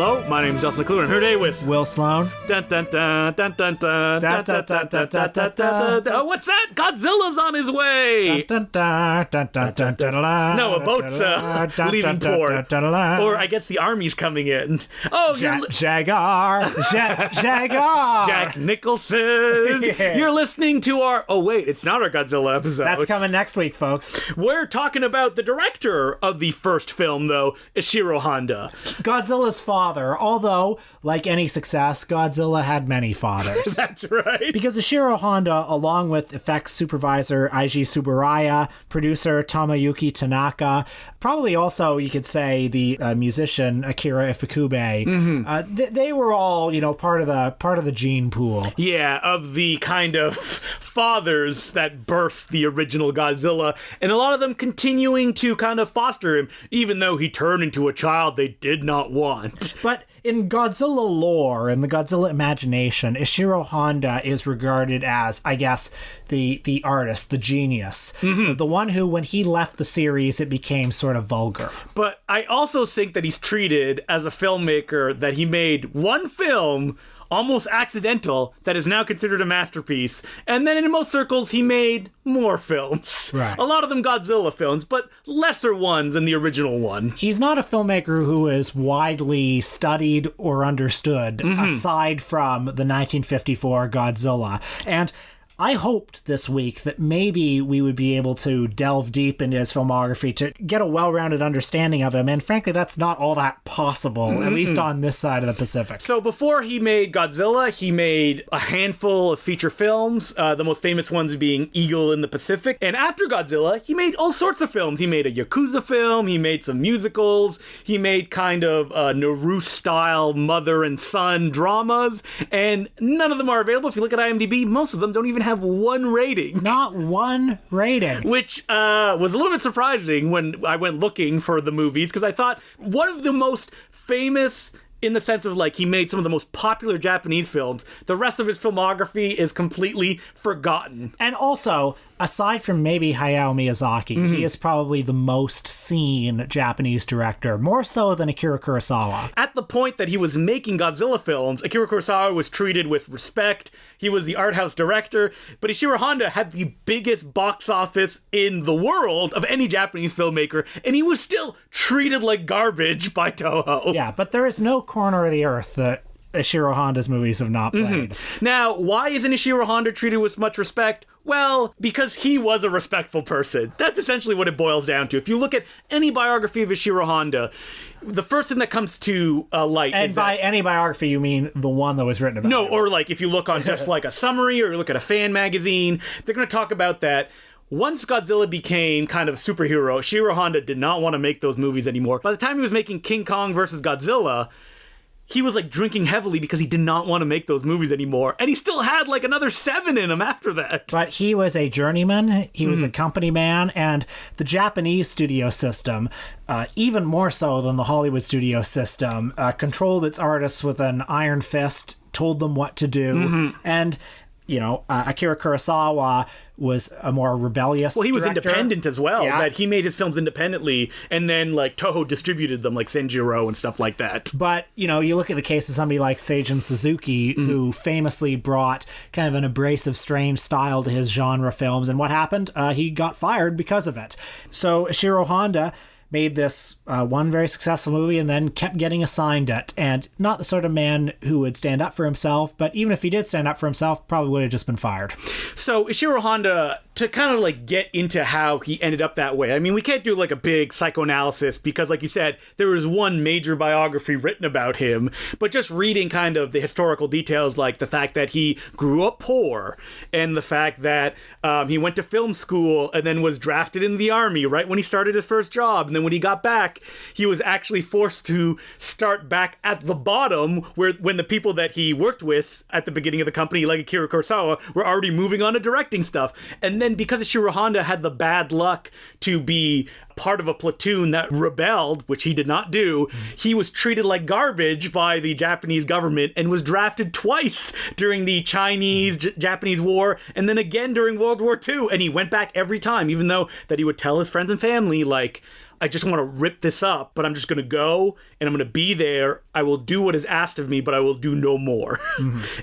Hello, my name is Justin McClure, and here today with Will Sloan. Dun, dun, dun, dun, dun, dun, dun, dun, dun, dun, dun, dun, dun. Oh, what's that? Godzilla's on his way! No, a boat's leaving port. Or I guess the army's coming in. Oh, Jaguar! Jack Nicholson! Yeah. You're listening to our... Oh, wait, it's not our Godzilla episode. That's coming next week, folks. We're talking about the director of the first film, though, Ishiro Honda. Godzilla's father, although, like any success, Godzilla had many fathers. That's right. Because Ishiro Honda, along with effects supervisor Eiji Tsuburaya, producer Tomoyuki Tanaka, probably also, you could say, the musician Akira Ifukube, they were all, part of the gene pool. Yeah, of the kind of fathers that birthed the original Godzilla, and a lot of them continuing to kind of foster him, even though he turned into a child they did not want. But in Godzilla lore, in the Godzilla imagination, Ishiro Honda is regarded as, I guess, the artist, the genius. The one who, when he left the series, it became sort of vulgar. But I also think that he's treated as a filmmaker that he made one film almost accidental that is now considered a masterpiece, and then in most circles he made more films. Right. A lot of them Godzilla films, but lesser ones than the original one. He's not a filmmaker who is widely studied or understood aside from the 1954 Godzilla. And I hoped this week that maybe we would be able to delve deep into his filmography to get a well-rounded understanding of him, and frankly, that's not all that possible, at least on this side of the Pacific. So before he made Godzilla, he made a handful of feature films, the most famous ones being Eagle in the Pacific. And after Godzilla, he made all sorts of films. He made a Yakuza film, he made some musicals, he made kind of Naruto-style mother and son dramas, and none of them are available. If you look at IMDb, most of them don't even have one rating. Not one rating. Which was a little bit surprising when I went looking for the movies, because I thought one of the most famous, in the sense of like he made some of the most popular Japanese films, the rest of his filmography is completely forgotten. And also, aside from maybe Hayao Miyazaki, he is probably the most seen Japanese director, more so than Akira Kurosawa. At the point that he was making Godzilla films, Akira Kurosawa was treated with respect. He was the art house director, but Ishiro Honda had the biggest box office in the world of any Japanese filmmaker, and he was still treated like garbage by Toho. Yeah, but there is no corner of the earth that Ishiro Honda's movies have not played. Now, why isn't Ishiro Honda treated with much respect? Well, because he was a respectful person. That's essentially what it boils down to. If you look at any biography of Ishiro Honda, the first thing that comes to light and is by any biography, you mean the one that was written about No, him. or like if you look on just like a summary or you look at a fan magazine, they're going to talk about that. Once Godzilla became kind of a superhero, Ishiro Honda did not want to make those movies anymore. By the time he was making King Kong versus Godzilla, he was like drinking heavily because he did not want to make those movies anymore. And he still had like another 7 in him after that. But he was a journeyman, he was a company man, and the Japanese studio system, even more so than the Hollywood studio system, controlled its artists with an iron fist, told them what to do, and Akira Kurosawa was a more rebellious Well, he was director. independent as well, Yeah. that he made his films independently, and then like Toho distributed them like Senjiro and stuff like that. But, you look at the case of somebody like Seijun Suzuki, who famously brought kind of an abrasive, strange style to his genre films, and what happened? He got fired because of it. So Ishiro Honda made this one very successful movie and then kept getting assigned it. And not the sort of man who would stand up for himself, but even if he did stand up for himself, probably would have just been fired. So Ishiro Honda, to kind of like get into how he ended up that way, I mean, we can't do like a big psychoanalysis because, like you said, there was one major biography written about him, but just reading kind of the historical details, like the fact that he grew up poor and the fact that he went to film school and then was drafted in the army right when he started his first job. And then when he got back, he was actually forced to start back at the bottom when the people that he worked with at the beginning of the company, like Akira Kurosawa, were already moving on to directing stuff. And then because Ishiro Honda had the bad luck to be part of a platoon that rebelled, which he did not do, he was treated like garbage by the Japanese government and was drafted twice during the Chinese-Japanese War and then again during World War II. And he went back every time, even though that he would tell his friends and family, like, I just want to rip this up, but I'm just going to go and I'm going to be there. I will do what is asked of me, but I will do no more.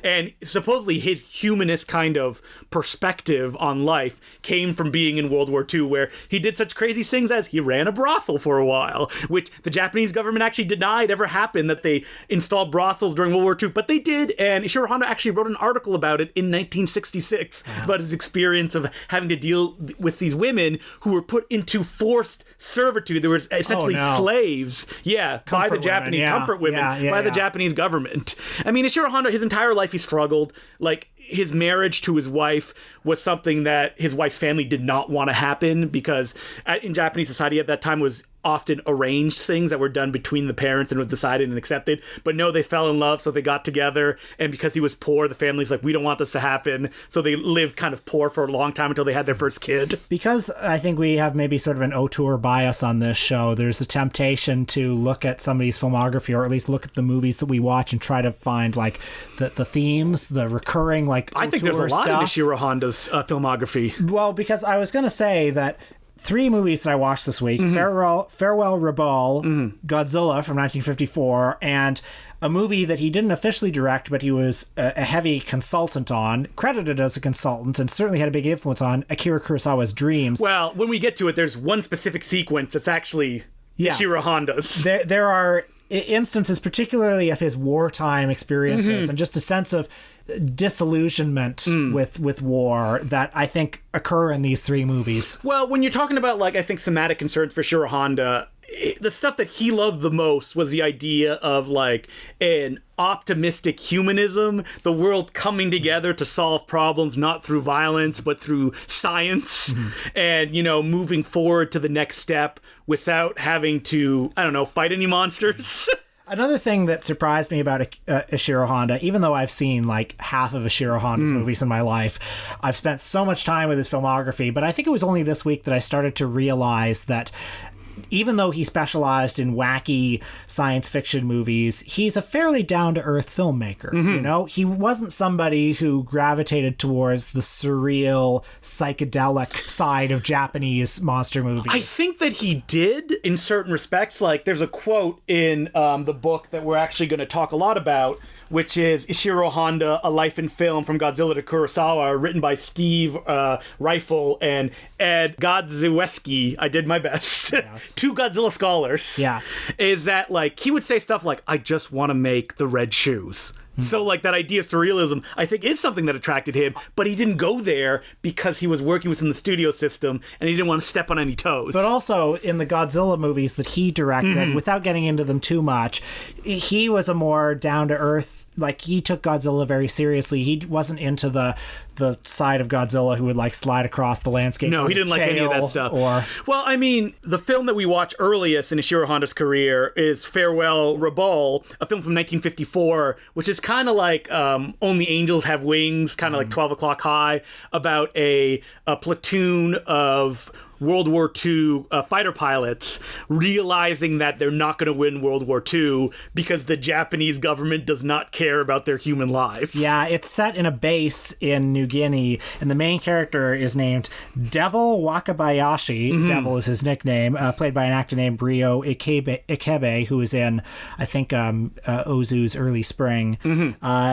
And supposedly his humanist kind of perspective on life came from being in World War II, where he did such crazy things as he ran a brothel for a while, which the Japanese government actually denied ever happened, that they installed brothels during World War II, but they did. And Ishiro Honda actually wrote an article about it in 1966 about his experience of having to deal with these women who were put into forced servitude. There were essentially slaves, by the Japanese comfort women, by the Japanese government. I mean, Ishiro Honda, his entire life he struggled. Like, his marriage to his wife was something that his wife's family did not want to happen, because in Japanese society at that time was often arranged things that were done between the parents and was decided and accepted. But no, they fell in love, so they got together. And because he was poor, the family's like, we don't want this to happen. So they lived kind of poor for a long time until they had their first kid. Because I think we have maybe sort of an auteur bias on this show, there's a temptation to look at somebody's filmography, or at least look at the movies that we watch and try to find like the themes, the recurring like I think there's a lot in Ishiro Honda's filmography. Well, because I was going to say that 3 movies that I watched this week, Farewell, Rabaul, Godzilla from 1954, and a movie that he didn't officially direct, but he was a heavy consultant on, credited as a consultant, and certainly had a big influence on, Akira Kurosawa's Dreams. Well, when we get to it, there's one specific sequence that's actually Ishiro Honda's. There are instances, particularly of his wartime experiences, and just a sense of disillusionment with war that I think occur in these 3 movies. Well, when you're talking about, like, I think somatic concerns for Ishiro Honda, the stuff that he loved the most was the idea of like an optimistic humanism, the world coming together to solve problems not through violence but through science, and moving forward to the next step without having to, I don't know, fight any monsters. Another thing that surprised me about Ishiro Honda, even though I've seen like half of Ishiro Honda's movies in my life, I've spent so much time with his filmography, but I think it was only this week that I started to realize that even though he specialized in wacky science fiction movies, he's a fairly down-to-earth filmmaker. He wasn't somebody who gravitated towards the surreal, psychedelic side of Japanese monster movies. I think that he did in certain respects. Like, there's a quote in the book that we're actually going to talk a lot about, which is Ishiro Honda, A Life in Film from Godzilla to Kurosawa, written by Steve Reifel and Ed Godziewski. I did my best. Yes. 2 Godzilla scholars. Yeah. Is that, like, he would say stuff like, I just want to make the red shoes. So, like, that idea of surrealism, I think, is something that attracted him, but he didn't go there because he was working within the studio system and he didn't want to step on any toes. But also, in the Godzilla movies that he directed, without getting into them too much, he was a more down-to-earth, like, he took Godzilla very seriously. He wasn't into the side of Godzilla who would, like, slide across the landscape. No, he didn't like any of that stuff. Well, I mean, the film that we watch earliest in Ishiro Honda's career is Farewell, Rabaul, a film from 1954, which is kind of like Only Angels Have Wings, kind of like 12 O'Clock High, about a platoon of World War II fighter pilots realizing that they're not going to win World War II because the Japanese government does not care about their human lives. Yeah, it's set in a base in New Guinea, and the main character is named Devil Wakabayashi. Devil is his nickname, played by an actor named Ryo Ikebe, who is in, I think, Ozu's Early Spring.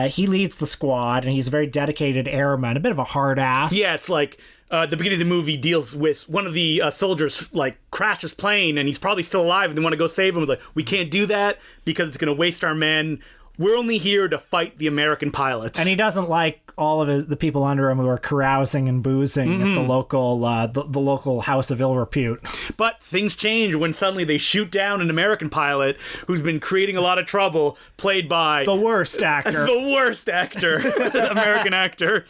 He leads the squad, and he's a very dedicated airman, a bit of a hard ass. Yeah, it's like... the beginning of the movie deals with one of the soldiers, like, crashed his plane, and he's probably still alive, and they want to go save him. It's like, we can't do that because it's going to waste our men. We're only here to fight the American pilots. And he doesn't like all of the people under him who are carousing and boozing at the local the local house of ill repute. But things change when suddenly they shoot down an American pilot who's been creating a lot of trouble, played by... the worst actor. American actor,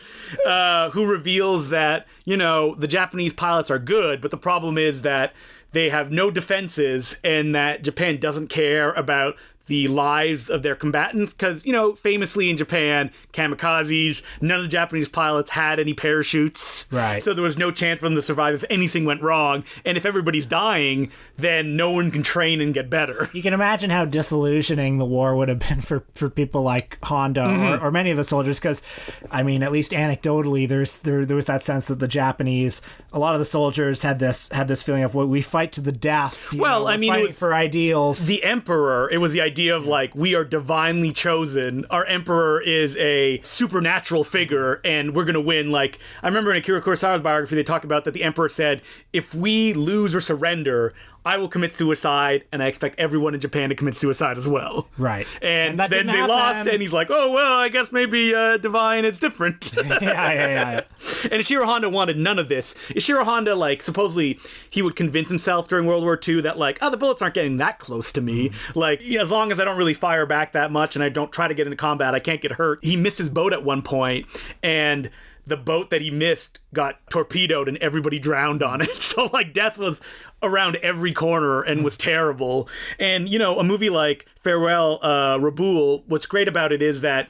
who reveals that, the Japanese pilots are good, but the problem is that they have no defenses and that Japan doesn't care about the lives of their combatants, because, famously in Japan, kamikazes, none of the Japanese pilots had any parachutes. Right. So there was no chance for them to survive if anything went wrong. And if everybody's dying, then no one can train and get better. You can imagine how disillusioning the war would have been for people like Honda or many of the soldiers, because, I mean, at least anecdotally, there was that sense that the Japanese, a lot of the soldiers had this feeling of, well, we fight fight to the death. Well, I mean, it was for ideals. The Emperor, it was the idea of like, we are divinely chosen. Our Emperor is a supernatural figure, and we're going to win. Like, I remember in Akira Kurosawa's biography, they talk about that the Emperor said, if we lose or surrender, I will commit suicide, and I expect everyone in Japan to commit suicide as well. Right. And then they lost, and he's like, oh, well, I guess maybe divine is different. Yeah. And Ishiro Honda wanted none of this. Ishiro Honda, like, supposedly he would convince himself during World War II that, like, oh, the bullets aren't getting that close to me. Like, as long as I don't really fire back that much and I don't try to get into combat, I can't get hurt. He missed his boat at one point, and the boat that he missed got torpedoed and everybody drowned on it. So, like, death was around every corner and was terrible. And, you know, a movie like Farewell, Rabaul, what's great about it is that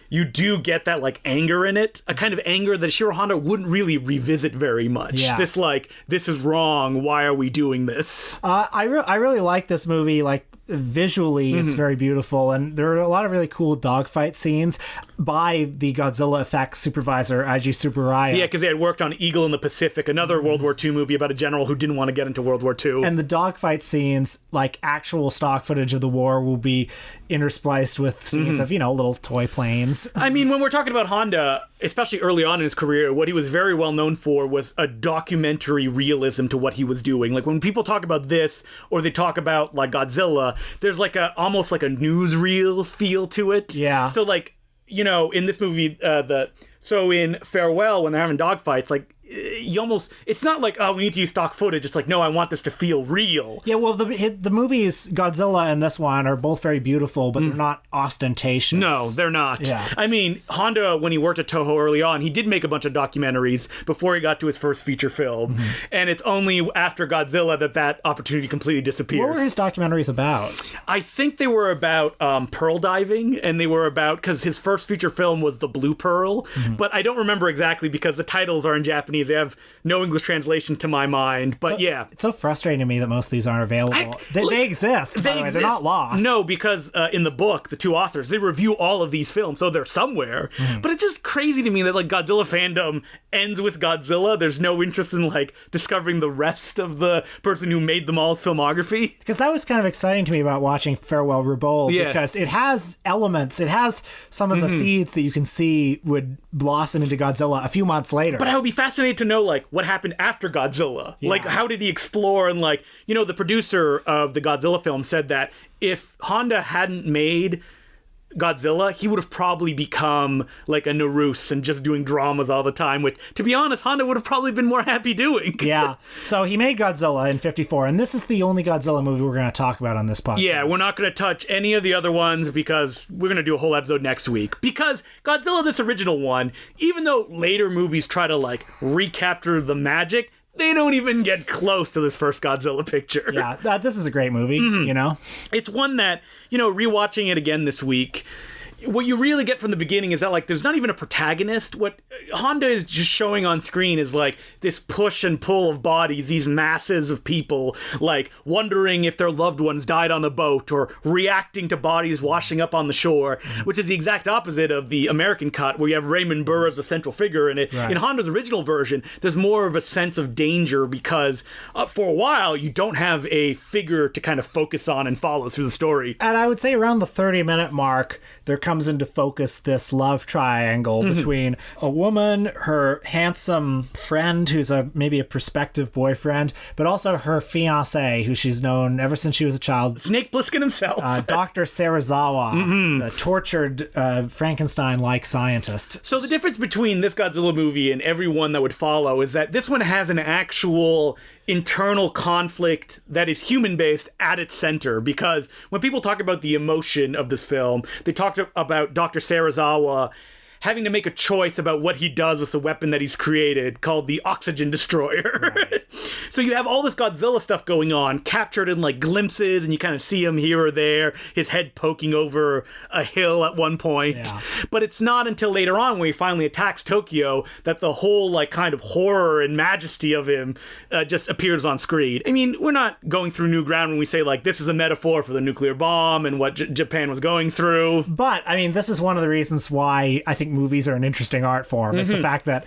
you do get that, like, anger in it, a kind of anger that Ishiro Honda wouldn't really revisit very much. Yeah. This, like, this is wrong, why are we doing this? I really like this movie. Like, visually, it's very beautiful, and there are a lot of really cool dogfight scenes by the Godzilla effects supervisor, Eiji Tsuburaya. Yeah, because they had worked on Eagle in the Pacific, another World War II movie about a general who didn't want to get into World War II. And the dogfight scenes, like actual stock footage of the war, will be interspliced with scenes of, you know, little toy planes. I mean, when we're talking about Honda, especially early on in his career, what he was very well known for was a documentary realism to what he was doing. Like, when people talk about this, or they talk about, like, Godzilla, there's like almost like a newsreel feel to it. Yeah. So, like, you know, in this movie, in Farewell, when they're having dogfights, like, it's not like, oh, we need to use stock footage. It's like, no, I want this to feel real. Yeah, well, the movies, Godzilla and this one, are both very beautiful, but they're not ostentatious. No, they're not. Yeah. I mean, Honda, when he worked at Toho early on, he did make a bunch of documentaries before he got to his first feature film. And it's only after Godzilla that opportunity completely disappeared. What were his documentaries about? I think they were about pearl diving, and they were about, because his first feature film was The Blue Pearl, but I don't remember exactly because the titles are in Japanese. They have no English translation to my mind, but yeah. It's so frustrating to me that most of these aren't available. They exist, by the way. They're not lost. No, because in the book, the two authors, they review all of these films, so they're somewhere. But it's just crazy to me that, like, Godzilla fandom ends with Godzilla. There's no interest in, like, discovering the rest of the person who made them all's filmography. Because that was kind of exciting to me about watching Farewell Rabaul, because it has elements. It has some of the seeds that you can see would blossom into Godzilla a few months later. But I would be fascinated to know, like, what happened after Godzilla. Yeah. Like, how did he explore? And, like, you know, the producer of the Godzilla film said that if Honda hadn't made Godzilla, he would have probably become like a Naruse and just doing dramas all the time, which, to be honest, Honda would have probably been more happy doing. Yeah. So he made Godzilla in 1954, and this is the only Godzilla movie we're going to talk about on this podcast. Yeah, we're not going to touch any of the other ones because we're going to do a whole episode next week. Because Godzilla, this original one, even though later movies try to, like, recapture the magic, they don't even get close to this first Godzilla picture. Yeah, this is a great movie, you know? It's one that, you know, rewatching it again this week, what you really get from the beginning is that, like, there's not even a protagonist. What Honda is just showing on screen is, like, this push and pull of bodies, these masses of people, like, wondering if their loved ones died on the boat or reacting to bodies washing up on the shore, which is the exact opposite of the American cut, where you have Raymond Burr as a central figure in it. Right. In Honda's original version, there's more of a sense of danger because for a while, you don't have a figure to kind of focus on and follow through the story. And I would say around the 30-minute mark, there comes into focus this love triangle between a woman, her handsome friend, who's maybe a prospective boyfriend, but also her fiancé, who she's known ever since she was a child. Snake Plissken himself. Dr. Serizawa, the tortured Frankenstein-like scientist. So the difference between this Godzilla movie and every one that would follow is that this one has an actual internal conflict that is human-based at its center, because when people talk about the emotion of this film, they talk about Dr. Serizawa having to make a choice about what he does with the weapon that he's created, called the Oxygen Destroyer. Right. So you have all this Godzilla stuff going on, captured in, like, glimpses, and you kind of see him here or there, his head poking over a hill at one point. Yeah. But it's not until later on, when he finally attacks Tokyo, that the whole, like, kind of horror and majesty of him just appears on screen. I mean, we're not going through new ground when we say, like, this is a metaphor for the nuclear bomb and what Japan was going through. But, I mean, this is one of the reasons why I think think movies are an interesting art form. It's the fact that,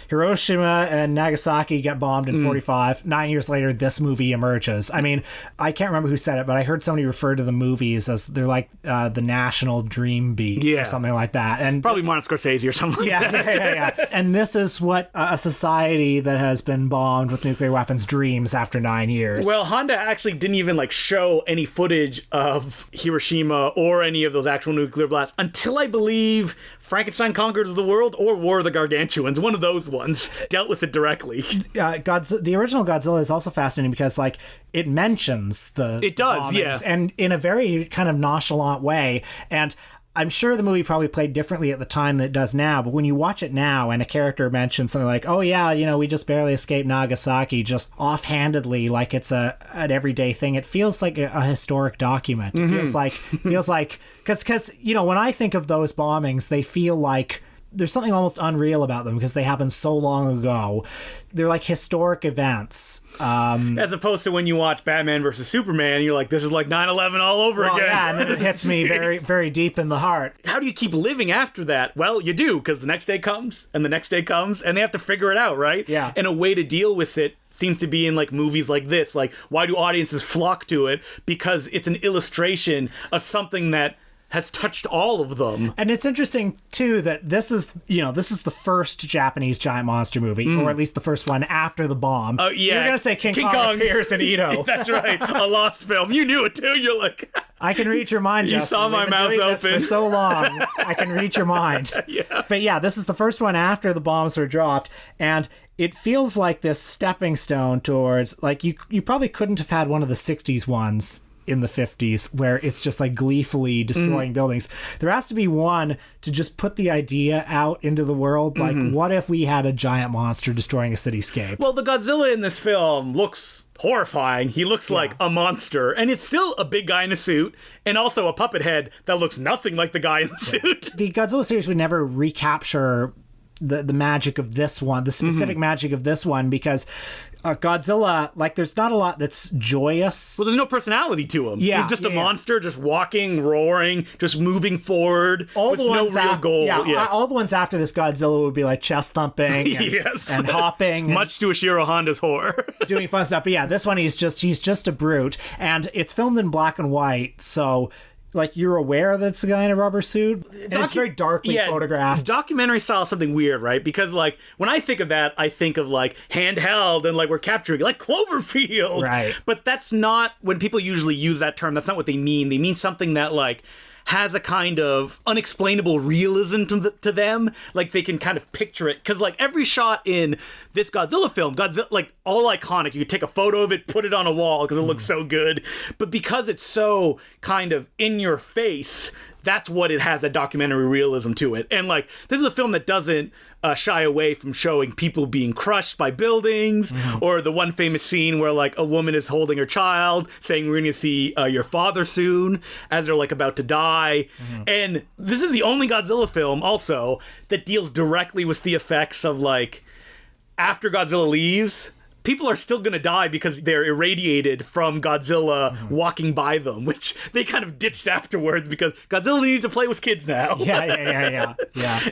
Hiroshima and Nagasaki get bombed in 45. 9 years later, this movie emerges. I mean, I can't remember who said it, but I heard somebody refer to the movies as they're like the national dream beat or something like that. And probably Martin Scorsese or something like that. Yeah. And this is what a society that has been bombed with nuclear weapons dreams after 9 years. Well, Honda actually didn't even show any footage of Hiroshima or any of those actual nuclear blasts until I believe Frankenstein Conquers the World or War of the Gargantuans. One of those ones dealt with it directly. The original Godzilla is also fascinating because it mentions the does, bombings, and in a very kind of nonchalant way. And I'm sure the movie probably played differently at the time than it does now, but when you watch it now and a character mentions something like, oh yeah, we just barely escaped Nagasaki, just offhandedly, like it's an everyday thing, it feels like a historic document. It feels like, because when I think of those bombings, they feel like there's something almost unreal about them because they happened so long ago. They're like historic events. As opposed to when you watch Batman versus Superman, you're like, this is like 9/11 all over again. Yeah, and then it hits me very, very deep in the heart. How do you keep living after that? Well, you do, because the next day comes, and the next day comes, and they have to figure it out, right? Yeah. And a way to deal with it seems to be in movies like this. Why do audiences flock to it? Because it's an illustration of something that has touched all of them. And it's interesting too that this is the first Japanese giant monster movie, or at least the first one after the bomb. Oh yeah, you're gonna say King Kong appears in Ito. That's right, a lost film. You knew it too. You're like, I can read your mind, Justin. You saw my mouth open this for so long. I can read your mind. Yeah. But yeah, this is the first one after the bombs were dropped, and it feels like this stepping stone towards you probably couldn't have had one of the 60s ones in the 50s where it's just gleefully destroying buildings. There has to be one to just put the idea out into the world. What if we had a giant monster destroying a cityscape? Well, the Godzilla in this film looks horrifying. He looks like a monster, and it's still a big guy in a suit and also a puppet head that looks nothing like the guy in the suit. The Godzilla series would never recapture the magic of this one, the specific magic of this one, because Godzilla, there's not a lot that's joyous. Well, there's no personality to him. Yeah, he's just a monster, just walking, roaring, just moving forward with no real goal. All the ones after this Godzilla would be chest thumping and hopping. Much to Ishiro Honda's horror. Doing fun stuff. But yeah, this one he's just a brute. And it's filmed in black and white, so you're aware that it's a guy in a rubber suit, and it's very darkly photographed. Documentary style is something weird, right? Because when I think of that, I think of handheld and we're capturing Cloverfield, right? But that's not when people usually use that term. That's not what they mean. They mean something that has a kind of unexplainable realism to them. They can kind of picture it. Because, every shot in this Godzilla film, all iconic. You could take a photo of it, put it on a wall because it looks so good. But because it's so kind of in your face, that's what it has, a documentary realism to it. And, this is a film that doesn't shy away from showing people being crushed by buildings, or the one famous scene where a woman is holding her child saying, we're going to see your father soon, as they're about to die. And this is the only Godzilla film also that deals directly with the effects of after Godzilla leaves, people are still going to die because they're irradiated from Godzilla walking by them, which they kind of ditched afterwards because Godzilla needed to play with kids now. Yeah.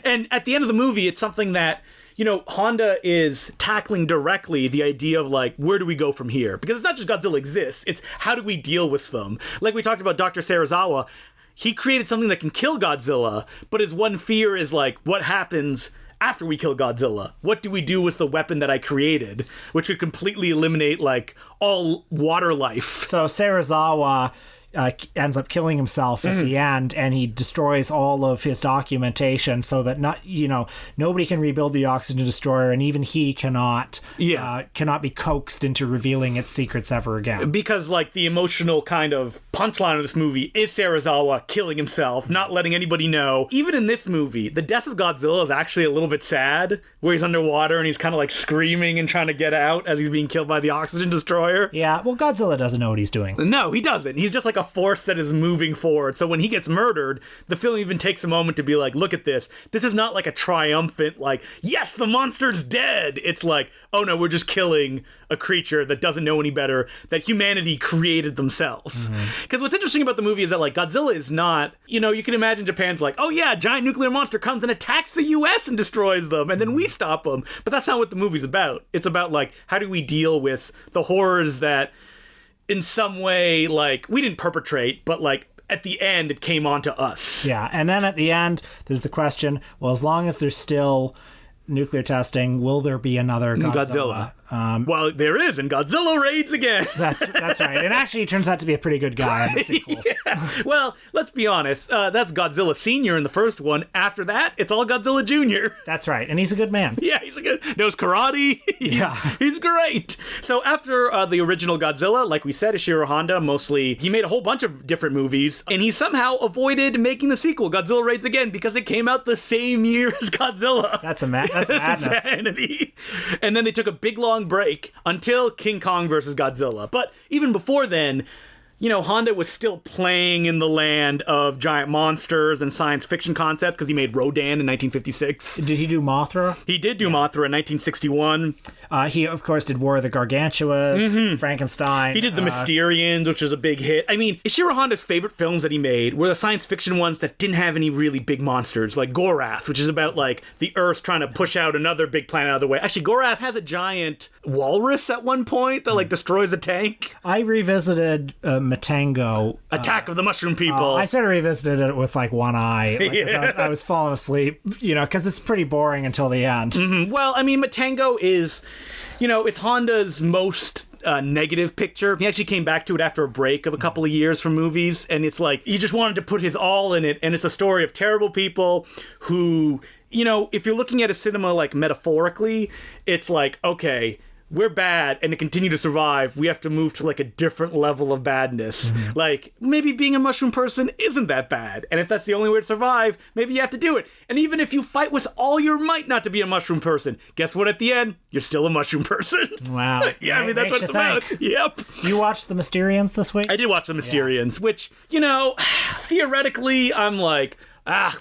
And at the end of the movie, it's something that, Honda is tackling directly the idea of where do we go from here? Because it's not just Godzilla exists, it's how do we deal with them? Like we talked about Dr. Serizawa, he created something that can kill Godzilla, but his one fear is what happens after we kill Godzilla? What do we do with the weapon that I created, which could completely eliminate all water life? So Serizawa ends up killing himself at the end, and he destroys all of his documentation so that nobody can rebuild the oxygen destroyer, and even he cannot be coaxed into revealing its secrets ever again. Because the emotional kind of punchline of this movie is Serizawa killing himself, not letting anybody know. Even in this movie, the death of Godzilla is actually a little bit sad, where he's underwater and he's kind of screaming and trying to get out as he's being killed by the oxygen destroyer. Yeah, well, Godzilla doesn't know what he's doing. No, he doesn't. He's just a a force that is moving forward. So when he gets murdered, the film even takes a moment to be like, look at this. This is not like a triumphant, like, yes, the monster's dead. It's like, oh no, we're just killing a creature that doesn't know any better, that humanity created themselves. Because what's interesting about the movie is that, like, Godzilla is not, you know, you can imagine Japan's like, oh yeah, a giant nuclear monster comes and attacks the US and destroys them, and then we stop them. But that's not what the movie's about. It's about, like, how do we deal with the horrors that in some way, like, we didn't perpetrate, but, like, at the end, it came on to us. Yeah, and then at the end, there's the question, well, as long as there's still nuclear testing, will there be another Godzilla? Well, there is, and Godzilla raids again. That's right. And actually, he turns out to be a pretty good guy in the sequels. Yeah. Well, let's be honest. That's Godzilla Sr. in the first one. After that, it's all Godzilla Jr. That's right. And he's a good man. Yeah, knows karate. He's great. So after the original Godzilla, like we said, Ishiro Honda he made a whole bunch of different movies, and he somehow avoided making the sequel, Godzilla Raids Again, because it came out the same year as Godzilla. That's madness. Insanity. And then they took a big long break until King Kong versus Godzilla. But even before then, you know, Honda was still playing in the land of giant monsters and science fiction concepts because he made Rodan in 1956. Did he do Mothra? He did do Mothra in 1961. He, of course, did War of the Gargantuas, Frankenstein. He did The Mysterians, which was a big hit. I mean, Ishiro Honda's favorite films that he made were the science fiction ones that didn't have any really big monsters, like Gorath, which is about, like, the Earth trying to push out another big planet out of the way. Actually, Gorath has a giant walrus at one point that, like, destroys a tank. I revisited Matango. Attack of the Mushroom People. I sort of revisited it with, like, one eye. Like, I was falling asleep, you know, because it's pretty boring until the end. Well, I mean, Matango is, you know, it's Honda's most negative picture. He actually came back to it after a break of a couple of years from movies, and it's like, he just wanted to put his all in it, and it's a story of terrible people who, you know, if you're looking at a cinema, like, metaphorically, it's like, okay, we're bad, and to continue to survive, we have to move to, like, a different level of badness. Like, maybe being a mushroom person isn't that bad, and if that's the only way to survive, maybe you have to do it. And even if you fight with all your might not to be a mushroom person, guess what? At the end, you're still a mushroom person. Wow. Yeah, I mean, that's what it's about. Yep. You watched The Mysterians this week? I did watch The Mysterians, which, you know, theoretically, I'm like,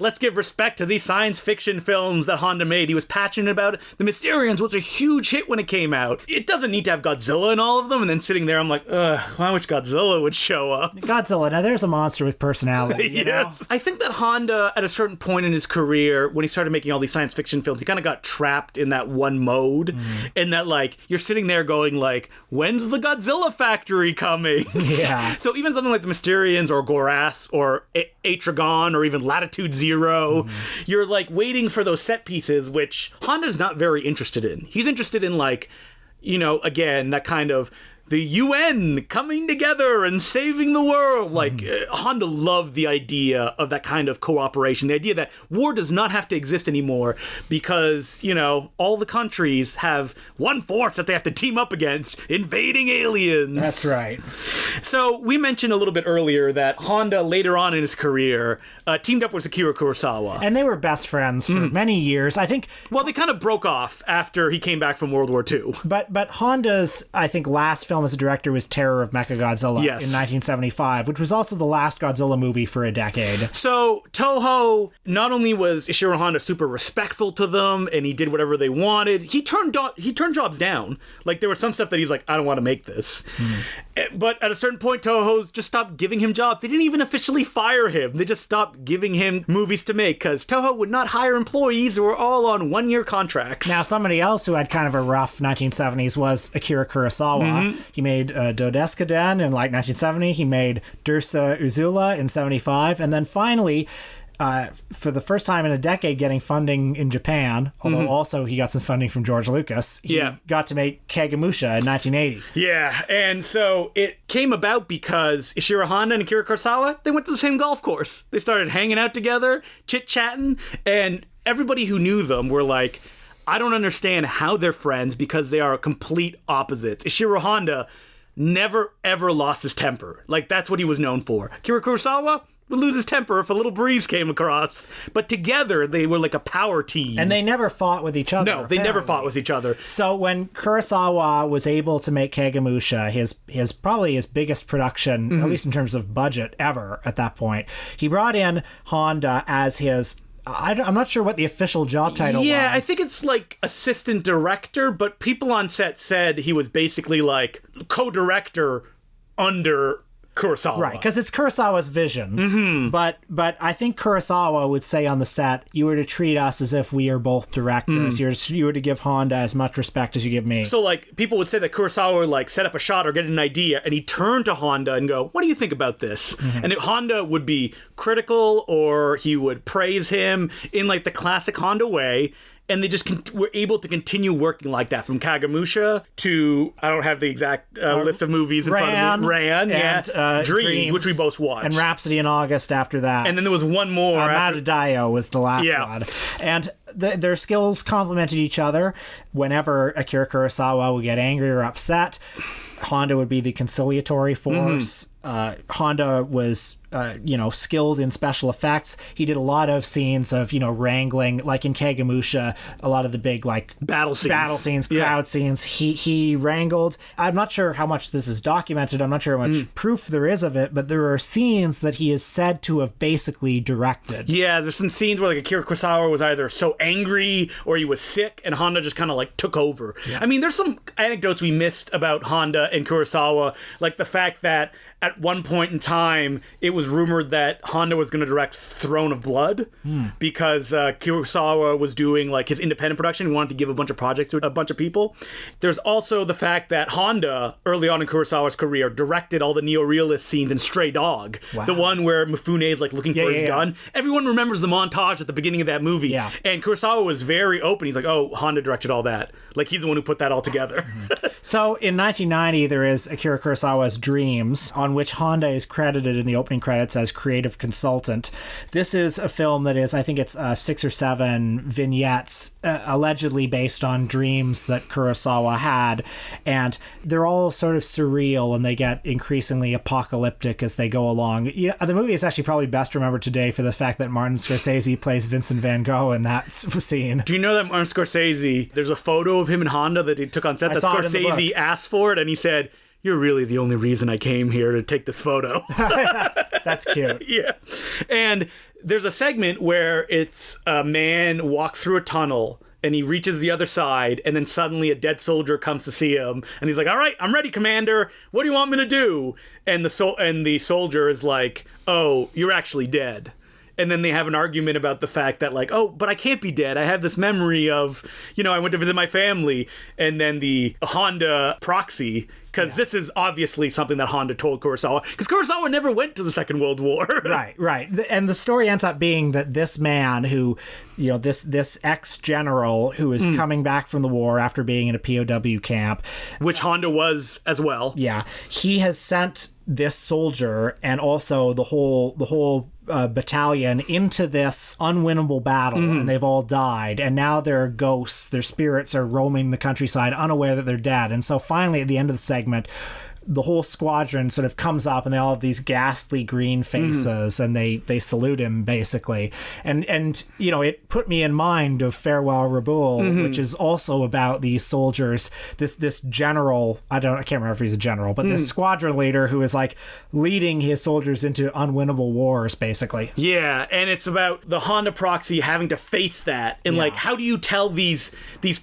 let's give respect to these science fiction films that Honda made. He was passionate about it. The Mysterians was a huge hit when it came out. It doesn't need to have Godzilla in all of them, and then sitting there, I'm like, I wish Godzilla would show up. Godzilla, now there's a monster with personality, you know? I think that Honda, at a certain point in his career, when he started making all these science fiction films, he kind of got trapped in that one mode, and that, like, you're sitting there going, like, when's the Godzilla factory coming? Yeah. So even something like The Mysterians or Gorath or Atragon or even Latitude Zero, you're, like, waiting for those set pieces, which Honda's not very interested in. He's interested in, like, you know, again, that kind of the UN coming together and saving the world. Like, Honda loved the idea of that kind of cooperation, the idea that war does not have to exist anymore because, you know, all the countries have one force that they have to team up against, invading aliens. That's right. So we mentioned a little bit earlier that Honda later on in his career teamed up with Akira Kurosawa. And they were best friends for many years. I think... Well, they kind of broke off after he came back from World War II. But Honda's, I think, last film as a director was Terror of Mechagodzilla in 1975, which was also the last Godzilla movie for a decade. So Toho, not only was Ishiro Honda super respectful to them and he did whatever they wanted, he turned jobs down. Like, there was some stuff that he's like, I don't want to make this. But at a certain point, Toho's just stopped giving him jobs. They didn't even officially fire him. They just stopped giving him movies to make because Toho would not hire employees who were all on one-year contracts. Now, somebody else who had kind of a rough 1970s was Akira Kurosawa. He made Dodescaden in, like, 1970. He made Dursa Uzula in 75. And then finally... for the first time in a decade getting funding in Japan, although also he got some funding from George Lucas, he got to make Kagemusha in 1980. Yeah, and so it came about because Ishiro Honda and Akira Kurosawa, they went to the same golf course. They started hanging out together, chit-chatting, and everybody who knew them were like, I don't understand how they're friends because they are complete opposites. Ishiro Honda never, ever lost his temper. Like, that's what he was known for. Akira Kurosawa, would lose his temper if a little breeze came across. But together, they were like a power team. And they never fought with each other. No, they never fought with each other. So when Kurosawa was able to make Kagemusha, his probably his biggest production, at least in terms of budget ever at that point, he brought in Honda as his... I'm not sure what the official job title was. Yeah, I think it's like assistant director, but people on set said he was basically like co-director under Kurosawa. Right, because it's Kurosawa's vision. Mm-hmm. But I think Kurosawa would say on the set, you were to treat us as if we are both directors. You were to give Honda as much respect as you give me. So, like, people would say that Kurosawa would, like, set up a shot or get an idea, and he'd turn to Honda and go, what do you think about this? And Honda would be critical, or he would praise him in, like, the classic Honda way. And they just were able to continue working like that from Kagemusha to, I don't have the exact list of movies in front of me. Ran, and, Dreams, which we both watched. And Rhapsody in August after that. And then there was one more. Matadayo was the last one. And their skills complemented each other. Whenever Akira Kurosawa would get angry or upset, Honda would be the conciliatory force. Honda was, skilled in special effects. He did a lot of scenes of, wrangling, like in Kagemusha, a lot of the big, like, battle scenes, crowd scenes. He wrangled. I'm not sure how much this is documented. I'm not sure how much proof there is of it, but there are scenes that he is said to have basically directed. Yeah, there's some scenes where, like, Akira Kurosawa was either so angry or he was sick, and Honda just kind of, like, took over. Yeah. I mean, there's some anecdotes we missed about Honda and Kurosawa, like the fact that at one point in time, it was rumored that Honda was going to direct Throne of Blood because Kurosawa was doing like his independent production. He wanted to give a bunch of projects to a bunch of people. There's also the fact that Honda, early on in Kurosawa's career, directed all the neorealist scenes in Stray Dog. Wow. The one where Mifune is like looking for his gun. Everyone remembers the montage at the beginning of that movie. Yeah. And Kurosawa was very open. He's like, oh, Honda directed all that. Like, he's the one who put that all together. So, in 1990, there is Akira Kurosawa's Dreams, on which Honda is credited in the opening credits as creative consultant. This is a film that is, I think it's 6 or 7 vignettes, allegedly based on dreams that Kurosawa had, and they're all sort of surreal, and they get increasingly apocalyptic as they go along. The movie is actually probably best remembered today for the fact that Martin Scorsese plays Vincent van Gogh in that scene. Do you know that Martin Scorsese, there's a photo of him and Honda that he took on set that Scorsese asked for it, and he said, you're really the only reason I came here to take this photo. That's cute. Yeah. And there's a segment where it's a man walks through a tunnel and he reaches the other side, and then suddenly a dead soldier comes to see him, and he's like, all right, I'm ready, Commander. What do you want me to do? And the soldier is like, oh, you're actually dead. And then they have an argument about the fact that, like, oh, but I can't be dead. I have this memory of, I went to visit my family. And then the Honda proxy, because this is obviously something that Honda told Kurosawa, because Kurosawa never went to the Second World War. Right. And the story ends up being that this man who, this ex-general who is coming back from the war after being in a POW camp. Which Honda was as well. Yeah. He has sent this soldier and also the whole battalion into this unwinnable battle, and they've all died, and now they're ghosts. Their spirits are roaming the countryside unaware that they're dead. And so finally at the end of the segment, the whole squadron sort of comes up, and they all have these ghastly green faces, and they salute him basically. And it put me in mind of Farewell Rabaul, which is also about these soldiers. This general, I can't remember if he's a general, but this squadron leader who is like leading his soldiers into unwinnable wars, basically. Yeah, and it's about the Honda proxy having to face that, and like, how do you tell these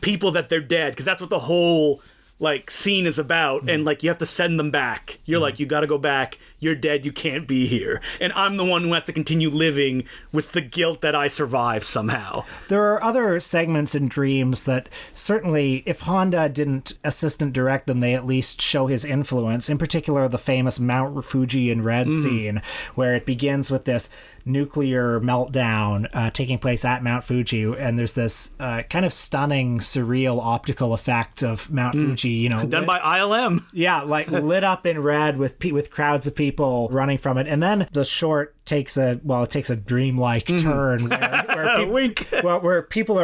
people that they're dead? Because that's what the whole like scene is about, and like you have to send them back. You're like, you got to go back. You're dead. You can't be here. And I'm the one who has to continue living with the guilt that I survived somehow. There are other segments in Dreams that certainly, if Honda didn't assistant direct them, they at least show his influence. In particular, the famous Mount Fuji in Red scene, where it begins with this nuclear meltdown taking place at Mount Fuji, and there's this kind of stunning, surreal optical effect of Mount Fuji, done by ILM. Yeah, like lit up in red with crowds of people running from it, and then the short takes a dreamlike turn where people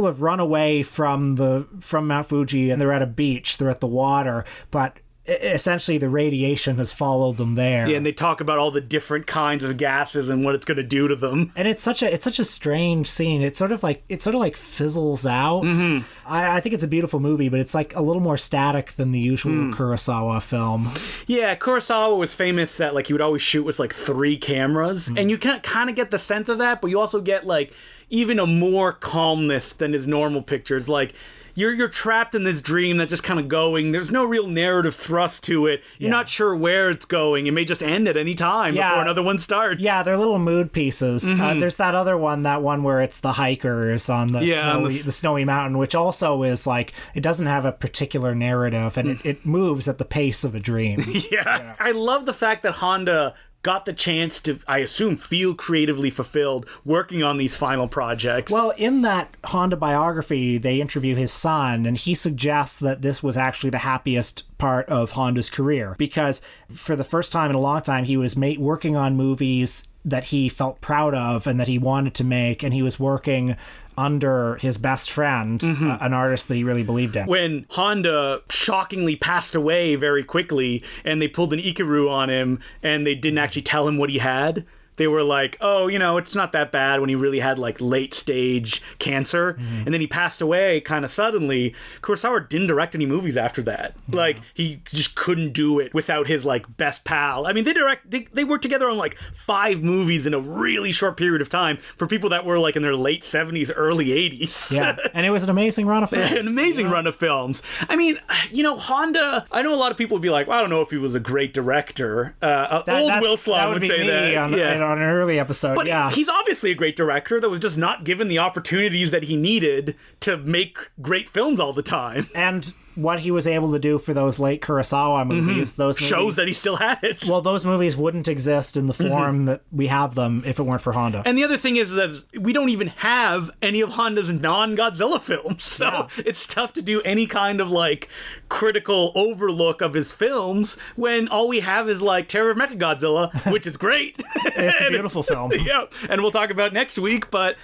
have run away from Mount Fuji, and they're at a beach, they're at the water, but essentially the radiation has followed them there. Yeah, and they talk about all the different kinds of gases and what it's going to do to them. And it's such a strange scene. It sort of like fizzles out. Mm-hmm. I think it's a beautiful movie, but it's like a little more static than the usual Kurosawa film. Yeah, Kurosawa was famous that like he would always shoot with like 3 cameras, and you can kind of get the sense of that, but you also get like even a more calmness than his normal pictures. Like you're trapped in this dream that's just kind of going. There's no real narrative thrust to it. You're not sure where it's going. It may just end at any time before another one starts. Yeah, they're little mood pieces. There's that other one, where it's the hikers on the snowy mountain, which also is like, it doesn't have a particular narrative, and it moves at the pace of a dream. Yeah. I love the fact that Honda got the chance to, I assume, feel creatively fulfilled working on these final projects. Well, in that Honda biography, they interview his son, and he suggests that this was actually the happiest part of Honda's career, because for the first time in a long time, he was working on movies that he felt proud of and that he wanted to make, and he was working under his best friend, an artist that he really believed in. When Honda shockingly passed away very quickly, and they pulled an Ikaru on him, and they didn't actually tell him what he had, they were like, oh, it's not that bad, when he really had like late stage cancer. And then he passed away kind of suddenly. Kurosawa didn't direct any movies after that. Like, he just couldn't do it without his like best pal. I mean, they worked together on like 5 movies in a really short period of time for people that were like in their late 70s, early 80s. Yeah, and it was an amazing run of films. An amazing run of films. I mean, Honda, I know a lot of people would be like, well, I don't know if he was a great director. Old Will Slum would say that. On an early episode, but he's obviously a great director that was just not given the opportunities that he needed to make great films all the time. And what he was able to do for those late Kurosawa movies, those movies, shows that he still had it. Well, those movies wouldn't exist in the form that we have them if it weren't for Honda. And the other thing is that we don't even have any of Honda's non-Godzilla films, so it's tough to do any kind of like critical overlook of his films when all we have is like Terror of Mechagodzilla, which is great. It's a beautiful film. Yeah, and we'll talk about next week, but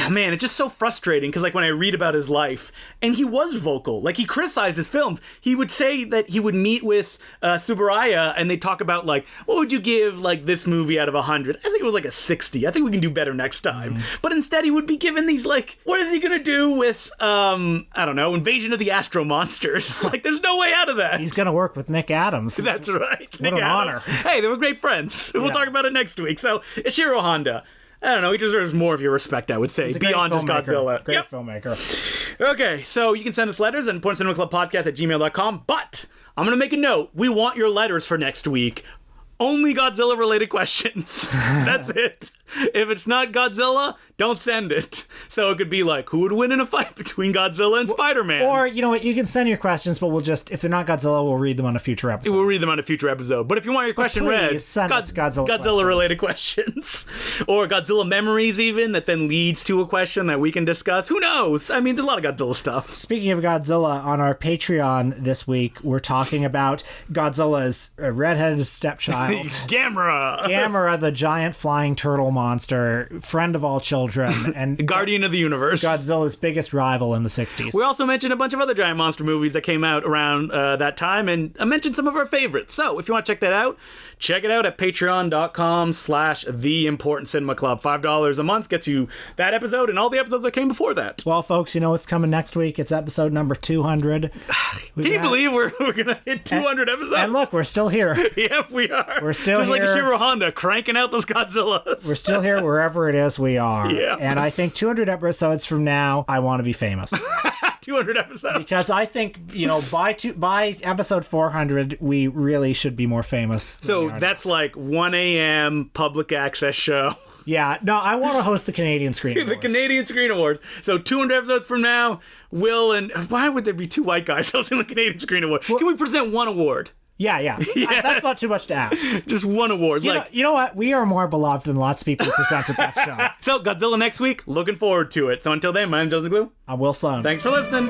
man, it's just so frustrating because like when I read about his life, and he was vocal, like he criticized his films. He would say that he would meet with Tsuburaya and they talk about like, what would you give like this movie out of 100? I think it was like a 60. I think we can do better next time. But instead he would be given these like, what is he gonna do with I don't know, Invasion of the Astro Monsters? Like there's no way out of that. He's gonna work with Nick Adams. That's right. What an honor. Hey, they were great friends. We'll talk about it next week. So Ishiro Honda, I don't know, he deserves more of your respect, I would say, beyond just Godzilla. Great filmmaker. Okay, so you can send us letters at importantcinemaclubpodcast@gmail.com, but I'm going to make a note. We want your letters for next week. Only Godzilla-related questions. That's it. If it's not Godzilla, don't send it. So it could be like, who would win in a fight between Godzilla and Spider-Man? Or, you know what, you can send your questions, but we'll just, if they're not Godzilla, we'll read them on a future episode. We'll read them on a future episode. But if you want your question read, send us Godzilla-related questions. Or Godzilla memories even, that then leads to a question that we can discuss. Who knows? I mean, there's a lot of Godzilla stuff. Speaking of Godzilla, on our Patreon this week, we're talking about Godzilla's redheaded stepchild. Gamera, the giant flying turtle monster, friend of all children, and guardian of the universe. Godzilla's biggest rival in the 60s. We also mentioned a bunch of other giant monster movies that came out around that time, and I mentioned some of our favorites. So if you want to check that out, check it out at patreon.com/theimportantcinemaclub. $5 a month gets you that episode and all the episodes that came before that. Well, folks, you know what's coming next week. It's episode number 200. Can you believe we're going to hit 200 episodes? And look, we're still here. Yep, we are. We're still just here. Just like Ishiro Honda cranking out those Godzillas. We're still here wherever it is we are. Yeah. And I think 200 episodes from now, I want to be famous. 200 episodes. Because I think, you know, by episode 400, we really should be more famous. So that's like 1 a.m. public access show. Yeah, no, I want to host the Canadian Screen Awards. The Canadian Screen Awards. So 200 episodes from now, Will and... Why would there be 2 white guys hosting the Canadian Screen Awards? Well, can we present 1 award? Yeah. That's not too much to ask. Just 1 award. You know what? We are more beloved than lots of people who presented that show. So, Godzilla next week. Looking forward to it. So until then, my name's Joseph Glue. I'm Will Sloan. Thanks for listening.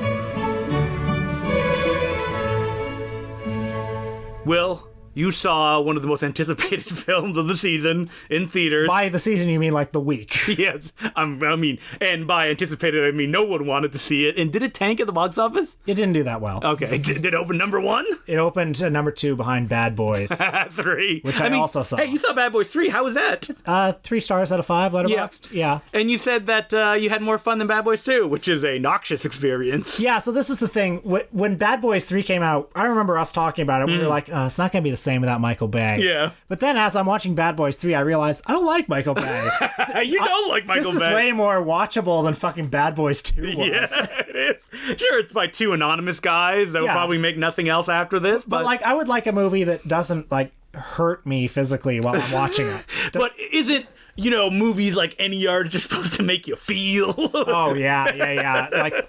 Will, you saw one of the most anticipated films of the season in theaters. By the season, you mean like the week? Yes, I mean, and by anticipated, I mean no one wanted to see it. And did it tank at the box office? It didn't do that well. Okay, did it open number 1? It opened number 2 behind Bad Boys. 3, which I also saw. Hey, you saw Bad Boys 3. How was that? 3 stars out of 5, Letterboxd. Yeah. And you said that you had more fun than Bad Boys 2, which is a noxious experience. Yeah, so this is the thing. When Bad Boys 3 came out, I remember us talking about it. We were like, it's not going to be the same without Michael Bay. Yeah. But then as I'm watching Bad Boys 3, I realized I don't like Michael Bay. You don't like Michael Bay. This is way more watchable than fucking Bad Boys 2 was. Yeah, it is. Sure, it's by 2 anonymous guys that will probably make nothing else after this. But like, I would like a movie that doesn't, like, hurt me physically while I'm watching it. But isn't, movies like Any Yard just supposed to make you feel? Oh, yeah. Like,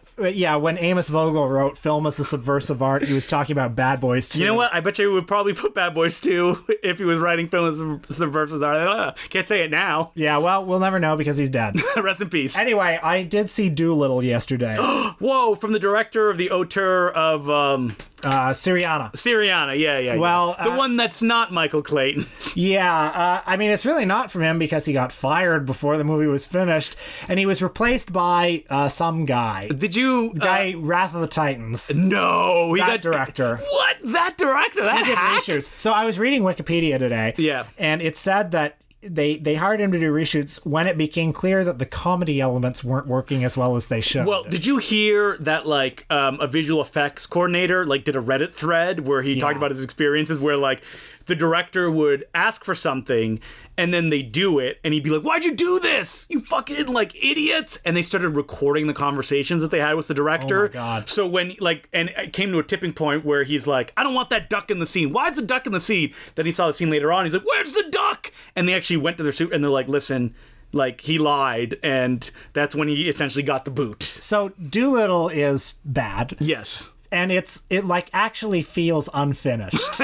when Amos Vogel wrote Film as a Subversive Art, he was talking about Bad Boys 2. You know what? I bet you would probably put Bad Boys 2 if he was writing Film as a Subversive Art. Can't say it now. Yeah, well, we'll never know because he's dead. Rest in peace. Anyway, I did see Doolittle yesterday. Whoa, from the director of the auteur of... Syriana. Yeah. Well, the one that's not Michael Clayton. Yeah, I mean, it's really not from him because he got fired before the movie was finished, and he was replaced by some guy. Did you... Wrath of the Titans. No, he got director. What? That director? That hack? Reshoots. So I was reading Wikipedia today. Yeah. And it said that they hired him to do reshoots when it became clear that the comedy elements weren't working as well as they should. Well, did you hear that a visual effects coordinator did a Reddit thread where he talked about his experiences where the director would ask for something and then they do it and he'd be like, "Why'd you do this? You fucking idiots!" And they started recording the conversations that they had with the director. Oh my God. So when and it came to a tipping point where he's like, "I don't want that duck in the scene. Why is the duck in the scene?" Then he saw the scene later on. He's like, "Where's the duck?" And they actually went to their suit and they're like, "Listen, he lied," and that's when he essentially got the boot. So Doolittle is bad. Yes. And it actually feels unfinished.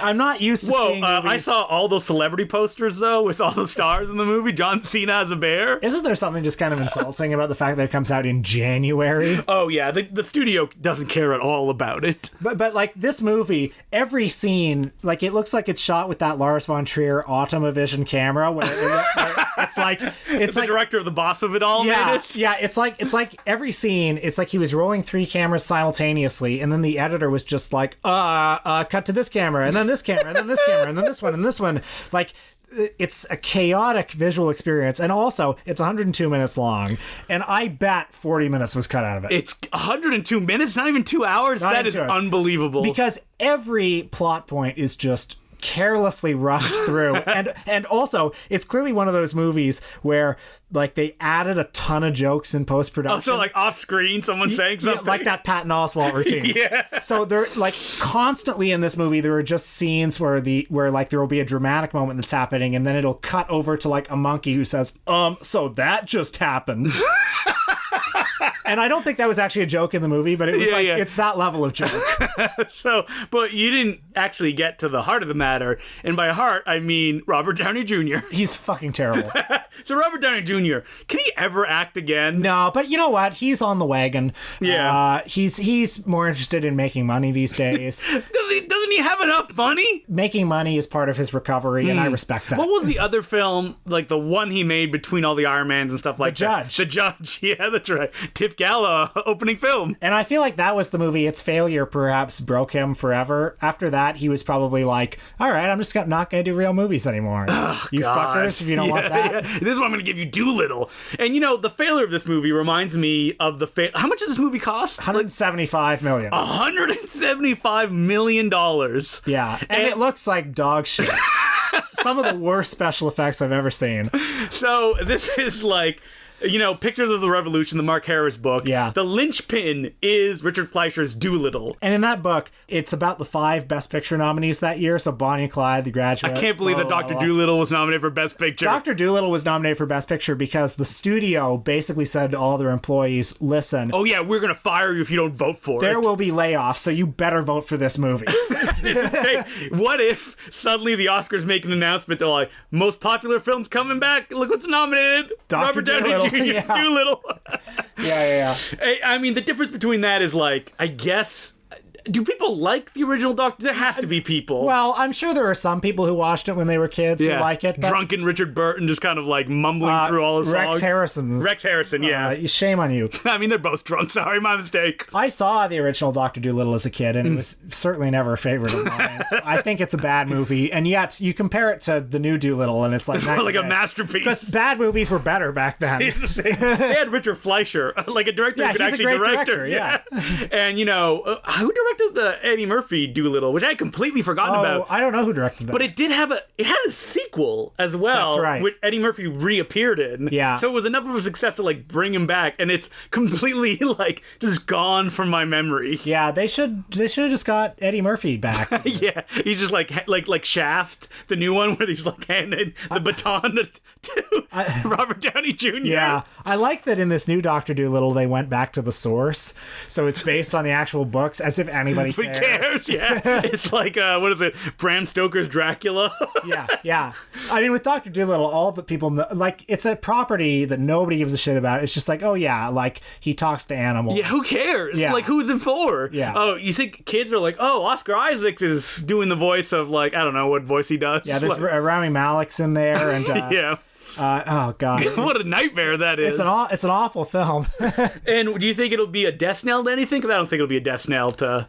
I'm not used to seeing movies. I saw all those celebrity posters though with all the stars in the movie. John Cena as a bear. Isn't there something just kind of insulting about the fact that it comes out in January? Oh yeah, the studio doesn't care at all about it. But this movie, every scene, it looks like it's shot with that Lars von Trier Automavision camera where it's the director of the boss of it all made it. Yeah, it's like every scene, it's like he was rolling 3 cameras simultaneously, and then the editor was just like, cut to this camera, and then this camera, and then this camera, and then this one, and this one. It's a chaotic visual experience, and also it's 102 minutes long, and I bet 40 minutes was cut out of it. It's 102 minutes, not even 2 hours. That is unbelievable. Because every plot point is just carelessly rushed through, and also it's clearly one of those movies where they added a ton of jokes in post-production. Oh, so off screen someone saying something? Like that Patton Oswalt routine. Yeah. So they're constantly in this movie there are just scenes where there will be a dramatic moment that's happening and then it'll cut over to a monkey who says, so that just happened. And I don't think that was actually a joke in the movie, but it was it's that level of joke. But you didn't actually get to the heart of the matter. And by heart, I mean Robert Downey Jr. He's fucking terrible. So Robert Downey Jr., can he ever act again? No, but you know what? He's on the wagon. Yeah. He's more interested in making money these days. Doesn't he have enough money? Making money is part of his recovery, and I respect that. What was the other film, the one he made between all the Iron Mans and stuff like that? The Judge. Yeah, that's right. Tiff Gala opening film. And I feel like that was the movie. Its failure perhaps broke him forever. After that, he was probably like, all right, I'm just not going to do real movies anymore. Oh, you God. Fuckers, if you don't want that. Yeah. This is what I'm going to give you, Doolittle. And the failure of this movie reminds me of how much does this movie cost? $175 million. $175 million. Yeah, and it looks like dog shit. Some of the worst special effects I've ever seen. So this is Pictures of the Revolution, the Mark Harris book. Yeah. The linchpin is Richard Fleischer's Doolittle. And in that book, it's about the 5 Best Picture nominees that year. So Bonnie and Clyde, The Graduate. I can't believe that Dr. Doolittle was nominated for Best Picture. Dr. Doolittle was nominated for Best Picture because the studio basically said to all their employees, listen. Oh, yeah, we're going to fire you if you don't vote for it. There will be layoffs, so you better vote for this movie. Hey, what if suddenly the Oscars make an announcement? They're like, most popular films coming back. Look what's nominated. Dr. Downey Jr. Doolittle. Yeah. I mean, the difference between that is I guess do people like the original Doctor? There has to be people. Well, I'm sure there are some people who watched it when they were kids who like it. But, drunken Richard Burton just kind of like mumbling through all his songs. Rex Harrison, yeah. Shame on you. I mean, they're both drunk. Sorry, my mistake. I saw the original Dr. Dolittle as a kid, and it was certainly never a favorite of mine. I think it's a bad movie, and yet you compare it to the new Dolittle, and it's like like a masterpiece. Because bad movies were better back then. They had Richard Fleischer, like a director who could actually direct it. Yeah. And who directed the Eddie Murphy Dolittle, which I had completely forgotten about. I don't know who directed that. But it had a sequel as well. That's right. Which Eddie Murphy reappeared in. Yeah. So it was enough of a success to like bring him back, and it's completely like just gone from my memory. Yeah, they should have just got Eddie Murphy back. Yeah, he's just like Shaft, the new one where he's like handing the baton to Robert Downey Jr. Yeah, I like that in this new Doctor Dolittle they went back to the source, so it's based on the actual books, as if anybody cares. Yeah, it's like what is it, Bram Stoker's Dracula? yeah. I mean, with Doctor Dolittle, all the people know, like, it's a property that nobody gives a shit about. It's just like, oh yeah, like he talks to animals. Yeah, who cares? Yeah. Like, who's it for? Yeah. Oh, you think kids are like, oh, Oscar Isaacs is doing the voice of, like, I don't know what voice he does. Yeah, there's Rami Malek's in there, and yeah. Oh god, what a nightmare that is. It's an awful film. And do you think it'll be a death knell to anything? Because I don't think it'll be a death knell to.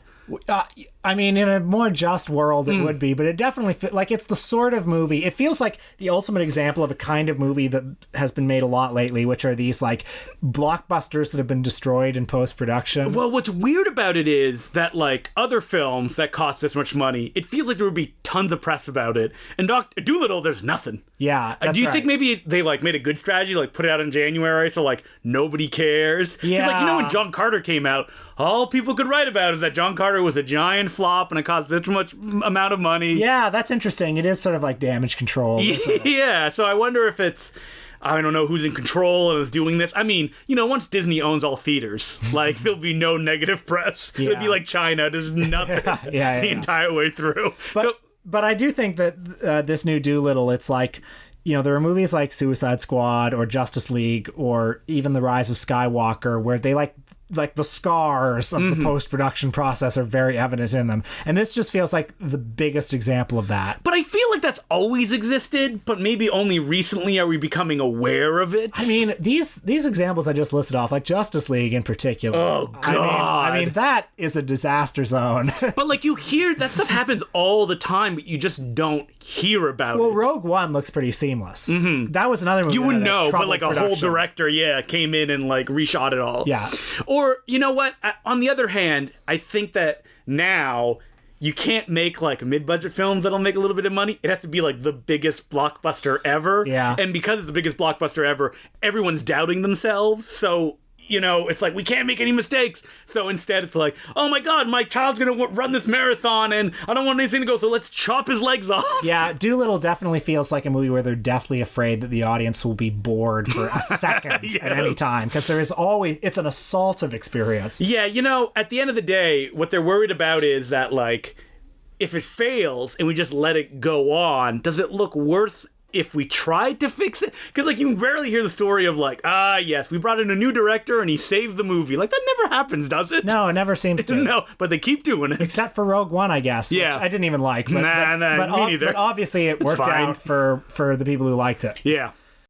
I mean, in a more just world, it would be, but it definitely it's the sort of movie. It feels like the ultimate example of a kind of movie that has been made a lot lately, which are these like blockbusters that have been destroyed in post-production. Well, what's weird about it is that like other films that cost this much money, it feels like there would be tons of press about it. And Dr. Dolittle, there's nothing. Yeah, that's do you right. think maybe they like made a good strategy, like put it out in January, so like nobody cares? 'Cause, Yeah. like, when John Carter came out, all people could write about is that John Carter was a giant flop and it cost this much amount of money. Yeah, that's interesting. It is sort of like Damage Control. Yeah, so I wonder if it's, I don't know who's in control and is doing this. I mean, once Disney owns all theaters, like, there'll be no negative press. Yeah. It'll be like China. There's nothing the entire way through. But I do think that this new Dolittle, it's like, there are movies like Suicide Squad or Justice League or even The Rise of Skywalker where they like the scars of the post-production process are very evident in them. And this just feels like the biggest example of that. But I feel like that's always existed, but maybe only recently are we becoming aware of it. I mean, these examples I just listed off, like Justice League in particular. Oh, God. I mean, that is a disaster zone. But, like, you hear that stuff happens all the time, but you just don't hear about it. Well, Rogue One looks pretty seamless. Mm-hmm. That was another movie. You wouldn't know, but, like, a whole director, came in and, like, reshot it all. Yeah. Or, you know what? On the other hand, I think that now you can't make like mid-budget films that'll make a little bit of money. It has to be like the biggest blockbuster ever. Yeah. And because it's the biggest blockbuster ever, everyone's doubting themselves. So, it's like, we can't make any mistakes. So instead it's like, oh my God, my child's going to run this marathon and I don't want anything to go, so let's chop his legs off. Yeah, Dolittle definitely feels like a movie where they're deathly afraid that the audience will be bored for a second at any time. Because there is always, it's an assaultive experience. Yeah, at the end of the day, what they're worried about is that, like, if it fails and we just let it go on, does it look worse if we tried to fix it? Because, like, you rarely hear the story of, like, yes, we brought in a new director and he saved the movie. Like, that never happens, does it? No, it never seems to. No, but they keep doing it. Except for Rogue One, I guess. Which I didn't even like. But, me neither. But obviously it worked out for the people who liked it. Yeah.